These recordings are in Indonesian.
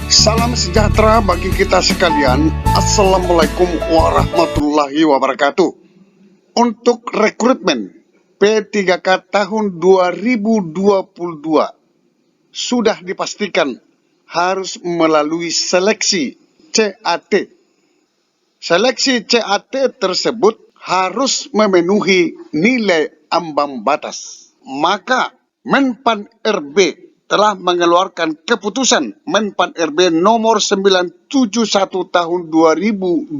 Salam sejahtera bagi kita sekalian. Assalamualaikum warahmatullahi wabarakatuh. Untuk rekrutmen P3K tahun 2022 sudah dipastikan harus melalui seleksi CAT. Seleksi CAT tersebut harus memenuhi nilai ambang batas. Maka Menpan RB telah mengeluarkan keputusan Menpan RB nomor 971 tahun 2022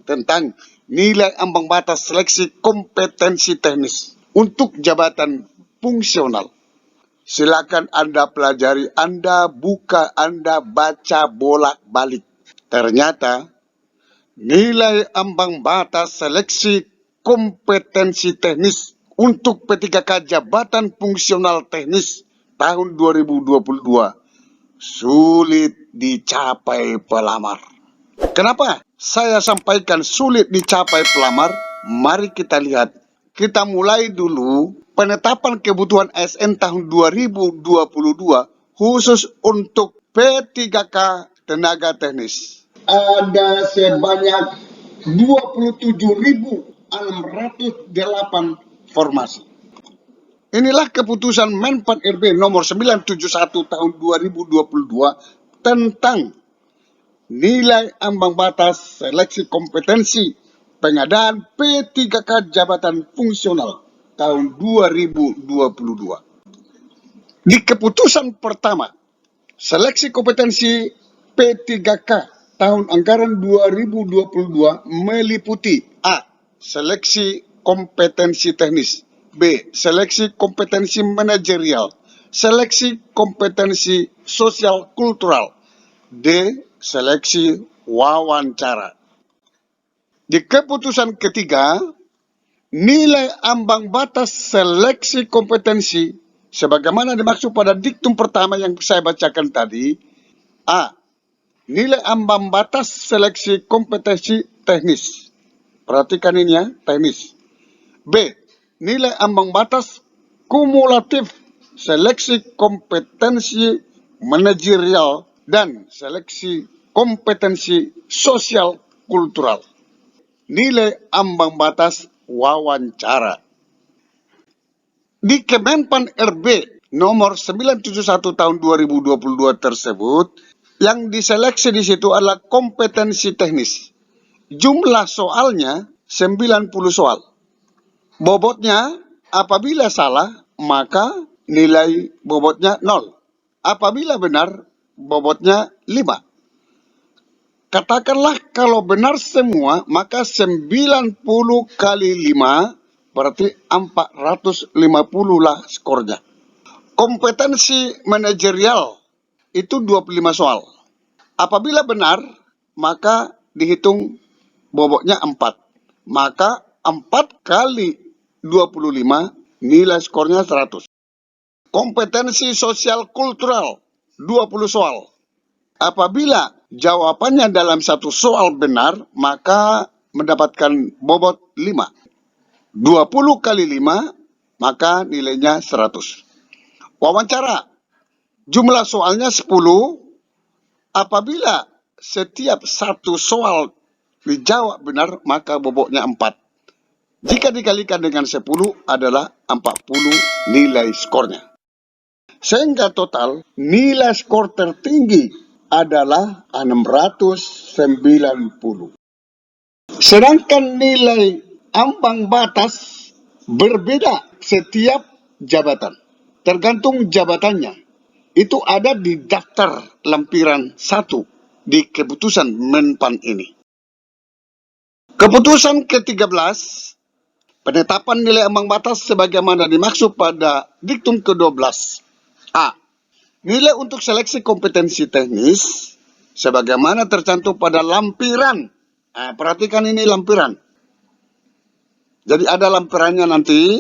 tentang nilai ambang batas seleksi kompetensi teknis untuk jabatan fungsional. Silakan Anda pelajari, Anda buka, Anda baca bolak-balik. Ternyata nilai ambang batas seleksi kompetensi teknis untuk P3K jabatan fungsional teknis tahun 2022 sulit dicapai pelamar. Kenapa saya sampaikan sulit dicapai pelamar? Mari kita lihat. Kita mulai dulu penetapan kebutuhan ASN tahun 2022 khusus untuk P3K tenaga teknis. Ada sebanyak 27.608 formasi. Inilah keputusan Menpan RB nomor 971 tahun 2022 tentang nilai ambang batas seleksi kompetensi pengadaan P3K jabatan fungsional tahun 2022. Di keputusan pertama, seleksi kompetensi P3K tahun anggaran 2022 meliputi A. Seleksi kompetensi teknis, B. Seleksi kompetensi manajerial, seleksi kompetensi sosial kultural, D. Seleksi wawancara. Di keputusan ketiga, nilai ambang batas seleksi kompetensi sebagaimana dimaksud pada diktum pertama yang saya bacakan tadi. A. Nilai ambang batas seleksi kompetensi teknis. Perhatikan ini ya, teknis. B. Nilai ambang batas kumulatif seleksi kompetensi manajerial dan seleksi kompetensi sosial kultural. Nilai ambang batas wawancara. Di Kemenpan RB nomor 971 tahun 2022 tersebut, yang diseleksi di situ adalah kompetensi teknis. Jumlah soalnya 90 soal. Bobotnya apabila salah, maka nilai bobotnya 0. Apabila benar, bobotnya 5. Katakanlah kalau benar semua, maka 90 kali 5 berarti 450 lah skornya. Kompetensi manajerial itu 25 soal. Apabila benar, maka dihitung bobotnya 4. Maka 4 kali 25 nilai skornya 100. Kompetensi sosial kultural 20 soal. Apabila jawabannya dalam satu soal benar, maka mendapatkan bobot 5. 20 kali 5, maka nilainya 100. Wawancara, jumlah soalnya 10. Apabila setiap satu soal dijawab benar, maka bobotnya 4. Jika dikalikan dengan 10 adalah 40 nilai skornya. Sehingga total nilai skor tertinggi adalah 690. Sedangkan nilai ambang batas berbeda setiap jabatan. Tergantung jabatannya. Itu ada di daftar lampiran 1 di keputusan Menpan ini. Keputusan ke-13, penetapan nilai ambang batas sebagaimana dimaksud pada diktum ke-12. A. Nilai untuk seleksi kompetensi teknis sebagaimana tercantum pada lampiran. Perhatikan ini lampiran. Jadi ada lampirannya nanti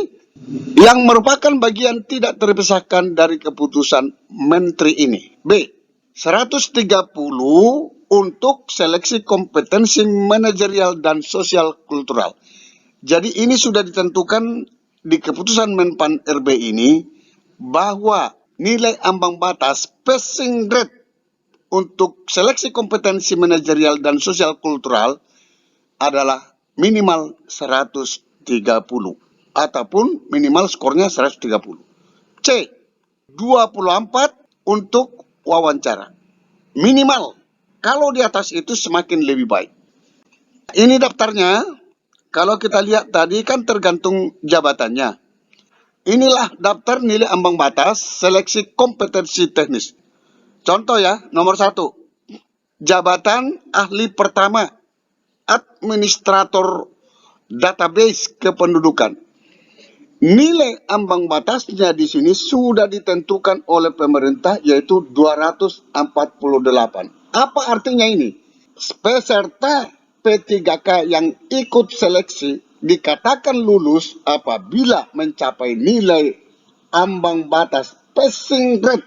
yang merupakan bagian tidak terpisahkan dari keputusan menteri ini. B. 130 untuk seleksi kompetensi manajerial dan sosial kultural. Jadi ini sudah ditentukan di keputusan Menpan RB ini bahwa nilai ambang batas passing grade untuk seleksi kompetensi manajerial dan sosial kultural adalah minimal 130 ataupun minimal skornya 130. C. 24 untuk wawancara. Minimal. Kalau di atas itu semakin lebih baik. Ini daftarnya. Kalau kita lihat tadi kan tergantung jabatannya. Inilah daftar nilai ambang batas seleksi kompetensi teknis. Contoh ya, nomor 1. Jabatan ahli pertama, administrator database kependudukan. Nilai ambang batasnya di sini sudah ditentukan oleh pemerintah, yaitu 248. Apa artinya ini? Peserta P3K yang ikut seleksi dikatakan lulus apabila mencapai nilai ambang batas passing grade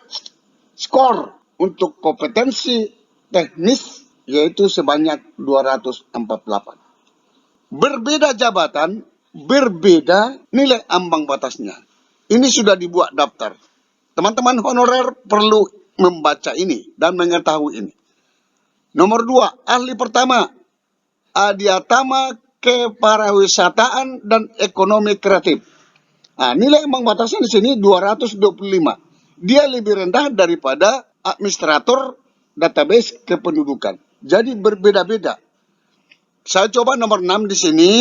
skor untuk kompetensi teknis, yaitu sebanyak 248. Berbeda jabatan, berbeda nilai ambang batasnya. Ini sudah dibuat daftar. Teman-teman honorer perlu membaca ini dan mengetahui ini. Nomor 2, ahli pertama, adiatama kepariwisataan dan ekonomi kreatif. Nah, nilai ambang batasnya di sini 225. Dia lebih rendah daripada administrator database kependudukan. Jadi berbeda-beda. Saya coba nomor 6 di sini.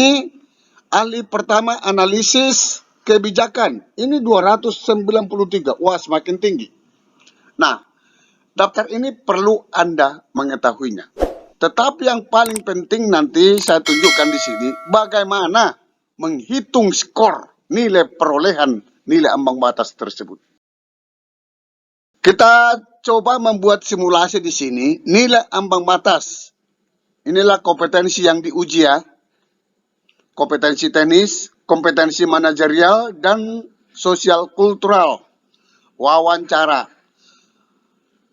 Ahli pertama analisis kebijakan. Ini 293. Wah, semakin tinggi. Nah, daftar ini perlu Anda mengetahuinya. Tetapi yang paling penting nanti saya tunjukkan di sini bagaimana menghitung skor nilai perolehan nilai ambang batas tersebut. Kita coba membuat simulasi di sini, nilai ambang batas. Inilah kompetensi yang diuji ya. Kompetensi teknis, kompetensi manajerial, dan sosial kultural. Wawancara.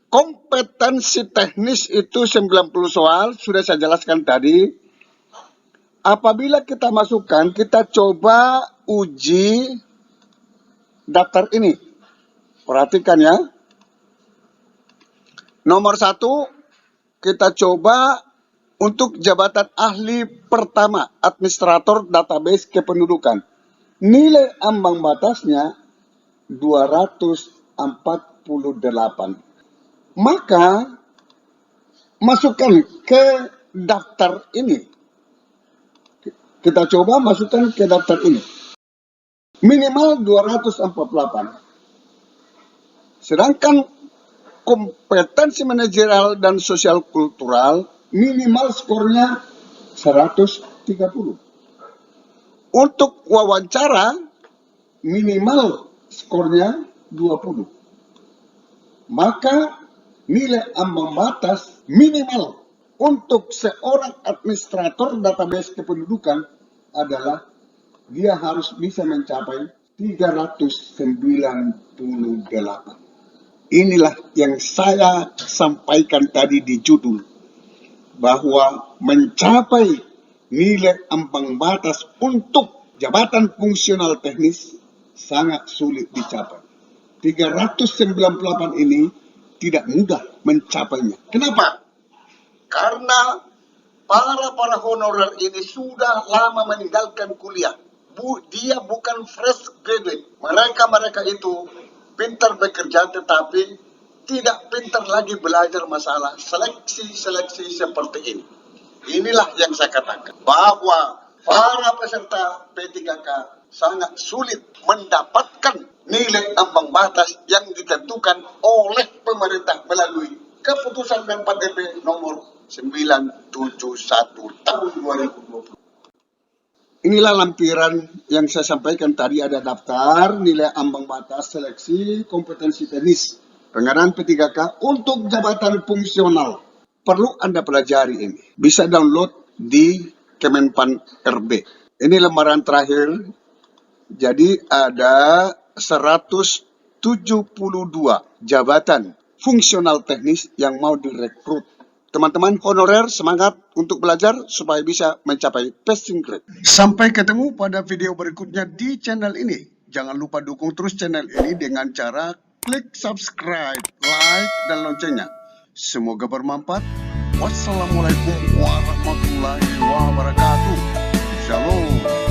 Kompetensi teknis itu 90 soal, sudah saya jelaskan tadi. Apabila kita masukkan, kita coba uji daftar ini. Perhatikan ya. Nomor 1, kita coba untuk jabatan ahli pertama, administrator database kependudukan. Nilai ambang batasnya 248. Maka, masukkan ke daftar ini. Kita coba masukkan ke daftar ini. Minimal 248. Sedangkan kompetensi manajerial dan sosial kultural minimal skornya 130. Untuk wawancara minimal skornya 20. Maka nilai ambang batas minimal untuk seorang administrator database kependudukan adalah dia harus bisa mencapai 398. Inilah yang saya sampaikan tadi di judul, bahwa mencapai nilai ambang batas untuk jabatan fungsional teknis sangat sulit dicapai. 398 ini tidak mudah mencapainya. Kenapa? Karena para honorer ini sudah lama meninggalkan kuliah. Dia bukan fresh graduate. Mereka itu pintar bekerja tetapi tidak pintar lagi belajar masalah seleksi seperti ini. Inilah yang saya katakan, bahwa para peserta P3K sangat sulit mendapatkan nilai ambang batas yang ditentukan oleh pemerintah melalui Keputusan dan 4 nomor 971 tahun 2020. Inilah lampiran yang saya sampaikan tadi, ada daftar nilai ambang batas seleksi kompetensi teknis pengadaan P3K untuk jabatan fungsional. Perlu Anda pelajari ini. Bisa download di Kemenpan RB. Ini lembaran terakhir. Jadi ada 172 jabatan fungsional teknis yang mau direkrut. Teman-teman honorer semangat untuk belajar supaya bisa mencapai passing grade. Sampai ketemu pada video berikutnya di channel ini. Jangan lupa dukung terus channel ini dengan cara klik subscribe, like, dan loncengnya. Semoga bermanfaat. Wassalamualaikum warahmatullahi wabarakatuh.